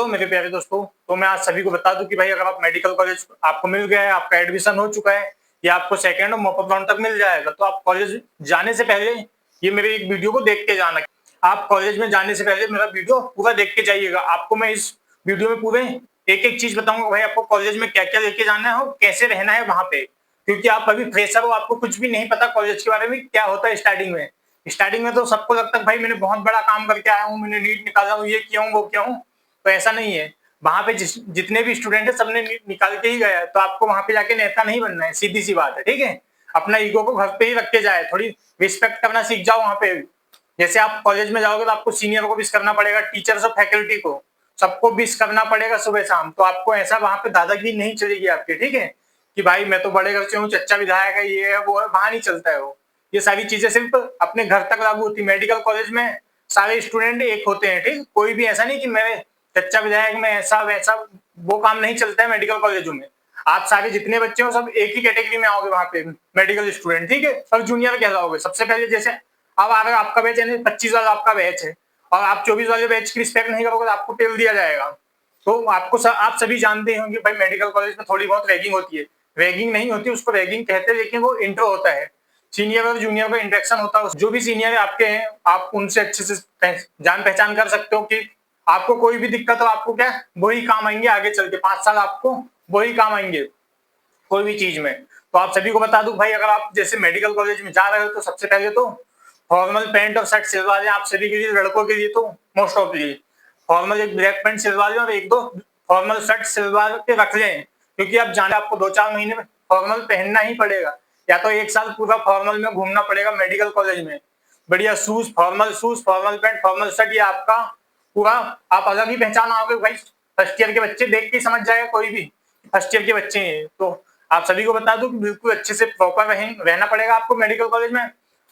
मेरे प्यारे दोस्तों। तो मैं आज सभी को बता दूं कि भाई अगर आप मेडिकल कॉलेज आपको मिल गया है, आपका एडमिशन हो चुका है या आपको सेकंड और मॉपअप राउंड तक मिल जाएगा, तो आप कॉलेज जाने से पहले ये मेरे एक वीडियो को देख के जाना। आप कॉलेज में जाने से पहले मेरा वीडियो पूरा देख के जाइएगा। आपको मैं इस वीडियो में पूरे एक एक चीज बताऊंगा भाई आपको कॉलेज में क्या क्या लेके जाना है और कैसे रहना है वहां पे, क्योंकि आप अभी फ्रेशर हो, आपको कुछ भी नहीं पता कॉलेज के बारे में क्या होता है। स्टार्टिंग में तो सबको लगता है भाई मैंने बहुत बड़ा काम करके आया हूँ, मैंने नीट निकाला हूँ, ये किया हूँ वो किया हूँ। तो ऐसा नहीं है। वहां पे जितने भी स्टूडेंट है सबने नीट निकाल के ही गया है, तो आपको वहां पे जाके नेता नहीं बनना है, सीधी सी बात है, ठीक है। अपना ईगो को घर पे ही रख के जाए, थोड़ी रिस्पेक्ट करना सीख जाओ वहां पे। जैसे आप कॉलेज में जाओगे तो आपको सीनियर को विश करना पड़ेगा, टीचर्स और फैकल्टी को सबको विश करना पड़ेगा सुबह शाम। तो आपको ऐसा वहां पे दादागिरी नहीं चलेगी आपकी, ठीक है, कि भाई मैं तो बड़े घर से हूँ, चच्चा विधायक है, ये है वो है, वहां नहीं चलता है वो। ये सारी चीजें सिर्फ अपने घर तक लागू होती है। मेडिकल कॉलेज में सारे स्टूडेंट एक होते हैं, ठीक। कोई भी ऐसा नहीं कि मेरे चच्चा विधायक में ऐसा वैसा, वो काम नहीं चलता है मेडिकल कॉलेजों में। आप सारे जितने बच्चे हो सब एक ही कैटेगरी में आओगे वहां पे, मेडिकल स्टूडेंट, ठीक है। सब जूनियर कहलाओगे सबसे पहले। जैसे अब अगर आपका बैच यानी 25 वाला आपका बैच है और आप 24 वाले बैच की रिस्पेक्ट नहीं करोगे तो आपको टेल दिया जाएगा। तो आप सभी जानते होंगे भाई मेडिकल कॉलेज में थोड़ी बहुत रैगिंग होती है। रैगिंग नहीं होती, उसको रैगिंग कहते हैं, लेकिन वो इंट्रो होता है, सीनियर और जूनियर का इंटरेक्शन होता है। जो भी सीनियर आपके हैं आप उनसे अच्छे से जान पहचान कर सकते हो कि आपको कोई भी दिक्कत हो, आपको क्या वही काम आएंगे आगे चल के, 5 साल आपको वही काम आएंगे कोई भी चीज में। तो आप सभी को बता दूं भाई अगर आप जैसे मेडिकल कॉलेज में जा रहे हो तो सबसे पहले तो फॉर्मल पैंट और शर्ट सिलवा लें। आप सभी के लिए, लड़कों के लिए तो मोस्ट ऑफ लिए फॉर्मल एक ब्लैक पैंट सिलवा लें और एक दो फॉर्मल शर्ट सिलवा के रख लें, क्योंकि आप जाने आपको 2-4 महीने में फॉर्मल पहनना ही पड़ेगा, या तो 1 साल पूरा फॉर्मल में घूमना पड़ेगा मेडिकल कॉलेज में। बढ़िया shoes, formal pant, formal shirt, ये आपका पूरा आप अलग ही पहचान आओगे भाई। फर्स्ट ईयर के बच्चे देख के समझ जाएगा कोई भी फर्स्ट ईयर के बच्चे हैं। तो आप सभी को बता दूं कि बिल्कुल अच्छे से प्रॉपर रहना पड़ेगा आपको मेडिकल कॉलेज में।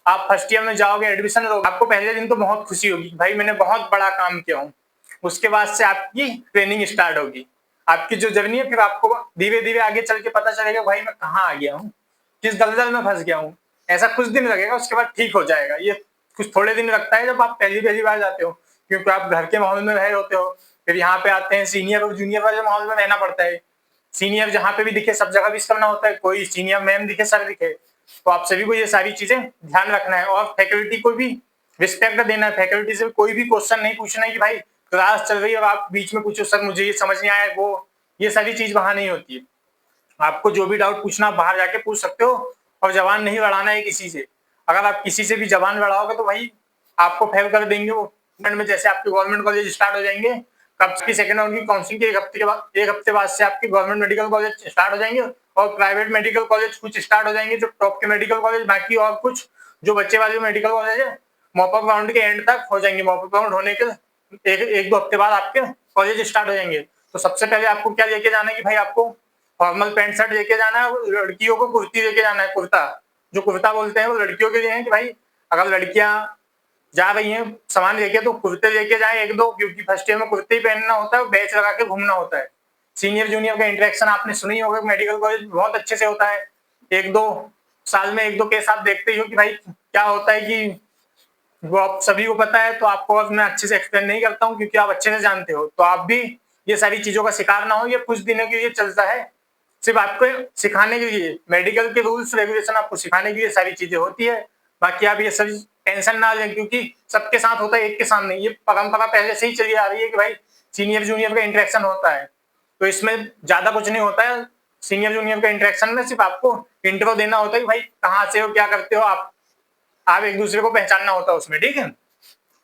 आप फर्स्ट ईयर में जाओगे, एडमिशन लोगे, आपको पहले दिन तो बहुत खुशी होगी भाई मैंने बहुत बड़ा काम किया हूँ। उसके बाद से आपकी ट्रेनिंग स्टार्ट होगी, आपकी जो जर्नी है, फिर आपको धीरे धीरे आगे चल के पता चलेगा भाई मैं कहाँ आ गया हूँ, किस दलदल में फंस गया हूँ। ऐसा कुछ दिन लगेगा, उसके बाद ठीक हो जाएगा। ये कुछ थोड़े दिन लगता है जब आप पहली पहली बार जाते हो, क्योंकि आप घर के माहौल में रहे होते हो। फिर यहाँ पे आते हैं सीनियर और जूनियर वाले माहौल में रहना पड़ता है। सीनियर जहाँ पे भी दिखे सब जगह विश करना होता है, कोई सीनियर मैम दिखे सर दिखे। तो आप सभी को ये सारी चीजें ध्यान रखना है और फैकल्टी को भी रिस्पेक्ट देना है। फैकल्टी से कोई भी क्वेश्चन नहीं पूछना है कि भाई क्लास चल रही है और आप बीच में पूछो सर मुझे ये समझ नहीं आया, वो ये सारी चीज वहां नहीं होती है। आपको जो भी डाउट पूछना बाहर जाके पूछ सकते हो और जबान नहीं लड़ाना है किसी से। अगर आप किसी से भी जबान लड़ाओगे तो भाई आपको फेल कर देंगे वो में। जैसे आपके गवर्नमेंट कॉलेज स्टार्ट हो जाएंगे, कब की सेकंड राउंड की काउंसलिंग के एक हफ्ते बाद से आपके गवर्नमेंट मेडिकल कॉलेज स्टार्ट हो जाएंगे और प्राइवेट मेडिकल कॉलेज कुछ स्टार्ट हो जाएंगे, जो टॉप के मेडिकल कॉलेज, बाकी और कुछ जो बच्चे वाले मेडिकल कॉलेज है मॉपअप राउंड के एंड तक हो जाएंगे। मॉपअप राउंड होने के एक दो हफ्ते बाद आपके कॉलेज स्टार्ट हो जाएंगे। तो सबसे पहले आपको क्या लेके जाना है कि भाई आपको फॉर्मल पैंट शर्ट लेके जाना है, लड़कियों को कुर्ती लेके जाना है। कुर्ता, जो कुर्ता बोलते हैं वो लड़कियों के लिए है कि भाई अगर लड़कियां जा रही हैं सामान लेके तो कुर्ते लेके जाए एक दो, क्योंकि फर्स्ट ईयर में कुर्ते ही पहनना होता है, बैच लगा के घूमना होता है। सीनियर जूनियर का इंटरेक्शन आपने सुनी होगा, मेडिकल कॉलेज बहुत अच्छे से होता है। 1-2 साल में 1-2 केस आप देखते ही हो कि भाई क्या होता है, कि वो आप सभी को पता है। तो आपको अब मैं अच्छे से एक्सप्लेन नहीं करता हूँ क्योंकि आप अच्छे से जानते हो, तो आप भी ये सारी चीजों का शिकार ना हो। ये कुछ दिनों के लिए चलता है, सिर्फ आपको सिखाने के लिए। मेडिकल के रूल्स रेगुलेशन आपको सिखाने के लिए सारी चीजें होती है। बाकी आप ये सभी टेंशन ना लें, क्योंकि सबके साथ होता है, एक के साथ नहीं। ये परंपरा पहले से ही चली आ रही है कि भाई सीनियर जूनियर का इंटरेक्शन होता है, तो इसमें ज्यादा कुछ नहीं होता है। सीनियर जूनियर का इंटरेक्शन में सिर्फ आपको इंट्रो देना होता है कि भाई कहाँ से हो, क्या करते हो, आप एक दूसरे को पहचानना होता है उसमें, ठीक है।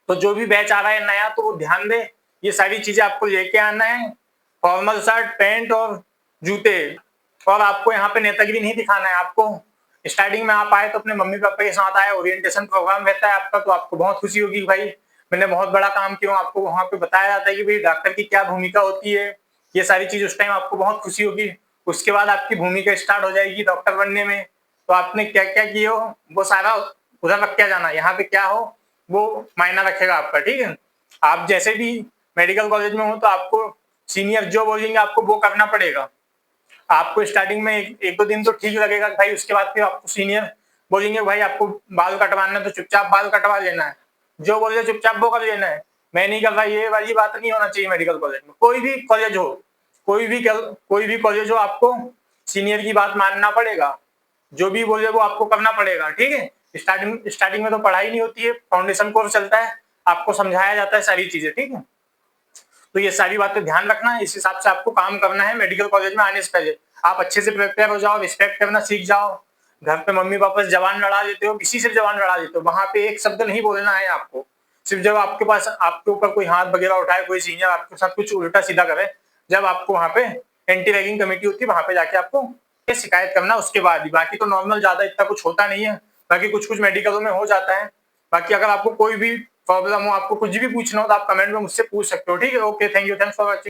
तो जो भी बैच आ रहा है नया तो वो ध्यान दे, ये सारी चीजें आपको लेके आना है। फॉर्मल शर्ट, पैंट और जूते। और आपको यहाँ पे नेतागिरी नहीं दिखाना है। आपको स्टार्टिंग में आप आए तो अपने मम्मी पापा के साथ आए, ओरिएंटेशन प्रोग्राम रहता है आपका, तो आपको बहुत खुशी होगी भाई मैंने बहुत बड़ा काम किया। आपको वहां पे बताया जाता है कि भाई डॉक्टर की क्या भूमिका होती है, ये सारी चीज उस टाइम आपको बहुत खुशी होगी। उसके बाद आपकी भूमिका स्टार्ट हो जाएगी डॉक्टर बनने में, तो आपने क्या क्या किए हो वो सारा उधर रख के जाना। यहाँ पे क्या हो वो मायना रखेगा आपका, ठीक है। आप जैसे भी मेडिकल कॉलेज में हो तो आपको सीनियर जो बोलेंगे आपको वो करना पड़ेगा। आपको स्टार्टिंग में 1-2 दिन तो ठीक लगेगा भाई, उसके बाद फिर आपको सीनियर बोलेंगे भाई आपको बाल कटवाना है तो चुपचाप बाल कटवा लेना है, जो बोले चुपचाप वो कर लेना है। मैं नहीं कर रहा, ये वाली बात नहीं होना चाहिए मेडिकल कॉलेज में। कोई भी कॉलेज हो, कोई भी कॉलेज हो, आपको सीनियर की बात मानना पड़ेगा, जो भी बोले वो आपको करना पड़ेगा, ठीक है। स्टार्टिंग में तो पढ़ाई नहीं होती है, फाउंडेशन कोर्स चलता है, आपको समझाया जाता है सारी चीजें, ठीक है। तो ये सारी बातें ध्यान रखना है, इस हिसाब से आपको काम करना है मेडिकल कॉलेज में आने से पहले। आप अच्छे से प्रिपेयर हो जाओ, रिस्पेक्ट करना सीख जाओ। घर पे मम्मी पापा से जबान लड़ा देते हो, किसी से जबान लड़ा देते हो, वहां पे एक शब्द नहीं बोलना है आपको। सिर्फ जब आपके पास आपके ऊपर कोई हाथ वगैरह उठाए, कोई सीनियर आपके साथ कुछ उल्टा सीधा करे, जब आपको वहां पे एंटी रैगिंग कमेटी होती है, वहां पे जाके आपको शिकायत करना, उसके बाद ही। बाकी तो नॉर्मल ज्यादा इतना कुछ होता नहीं है। बाकी कुछ कुछ मेडिकलों में हो जाता है। बाकी अगर आपको कोई भी प्रॉब्लम हो, आपको कुछ भी पूछना हो, तो आप कमेंट में मुझसे पूछ सकते हो, ठीक है। Okay, thank you, thanks for watching.